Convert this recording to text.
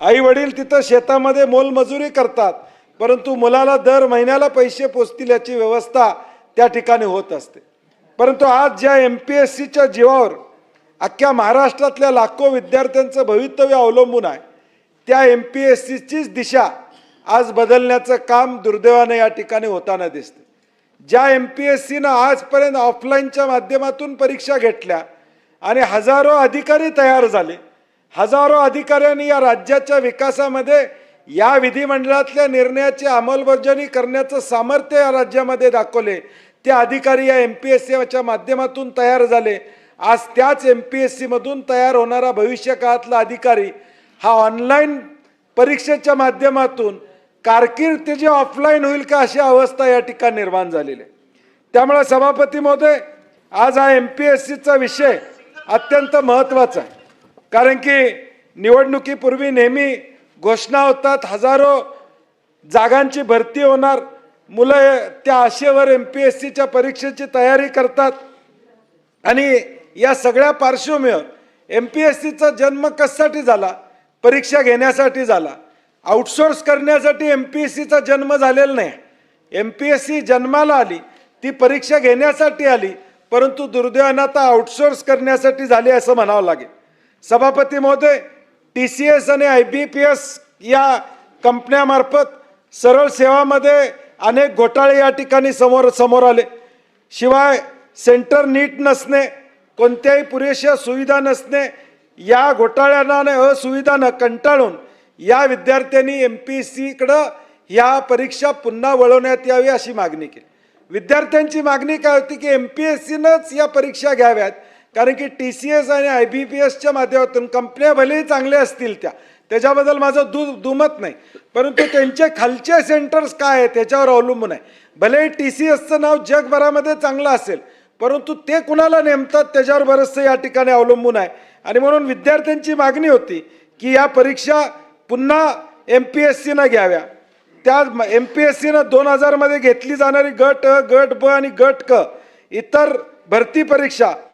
आई वडील तिथं शेतामध्ये मोलमजुरी करतात, परंतु मुलाला दर महिन्याला पैसे पोचतील याची व्यवस्था त्या ठिकाणी होत असते। परंतु आज ज्या MPSCच्या जीवावर अख्ख्या महाराष्ट्रातल्या लाखो विद्यार्थ्यांचं भवितव्य अवलंबून आहे, त्या MPSCचीच दिशा आज बदलण्याचं काम दुर्दैवाने या ठिकाणी होताना दिसते। ज्या MPSCनं आजपर्यंत ऑफलाईनच्या माध्यमातून परीक्षा घेतल्या आणि हजारो अधिकारी तयार झाले, हजारो अधिकाऱ्यांनी या राज्याच्या विकासामध्ये या विधिमंडळातल्या निर्णयाची अंमलबजावणी करण्याचं सामर्थ्य या राज्यामध्ये दाखवले, ते अधिकारी या MPSCच्या माध्यमातून तयार झाले। आज त्याच MPSC मधून तयार होणारा भविष्य काळातला अधिकारी हा ऑनलाईन परीक्षेच्या माध्यमातून कारकीर्द त्याची ऑफलाईन होईल का अशी अवस्था या ठिकाणी निर्माण झालेली आहे। त्यामुळे सभापती महोदय, आज हा MPSCचा विषय अत्यंत महत्त्वाचा आहे, कारण की निवडणुकीपूर्वी नेहमी घोषणा होतात, हजारो जागांची भरती होणार, मुलं त्या आशेवर MPSCच्या परीक्षेची तयारी करतात आणि या सगळ्या पार्श्वभूमीवर MPSCचा जन्म कशासाठी झाला? परीक्षा घेण्यासाठी झाला, आउटसोर्स करण्यासाठी MPSCचा जन्म झालेला नाही। MPSC जन्माला आली, ती परीक्षा घेण्यासाठी आली, परंतु दुर्दैवाने आता आउटसोर्स करण्यासाठी झाली असं म्हणावं लागेल। सभापती महोदय, TCS आणि IBPS या कंपन्यामार्फत सरळ सेवामध्ये अनेक घोटाळे या ठिकाणी समोर आले। शिवाय सेंटर नीट नसणे, कोणत्याही पुरेशा सुविधा नसणे, या घोटाळ्यांना आणि असुविधांना कंटाळून या विद्यार्थ्यांनी MPSCकडे या परीक्षा पुन्हा वळवण्यात यावी अशी मागणी केली। विद्यार्थ्यांची मागणी काय होती की MPSCनंच या परीक्षा घ्याव्यात, कारण की TCS आणि IBPSच्या माध्यमातून कंपन्या भलेही चांगल्या असतील त्याच्याबद्दल माझं दुमत नाही, परंतु त्यांचे खालचे सेंटर्स काय आहेत त्याच्यावर अवलंबून आहे। भलेही TCSचं नाव जगभरामध्ये चांगलं असेल, परंतु ते कुणाला नेमतात त्याच्यावर बरंचसं या ठिकाणी अवलंबून आहे। आणि म्हणून विद्यार्थ्यांची मागणी होती की या परीक्षा पुन्हा MPSCनं घ्याव्या। त्या MPSCनं 2000 मध्ये घेतली जाणारी गट अ, गट ब आणि गट क इतर भरती परीक्षा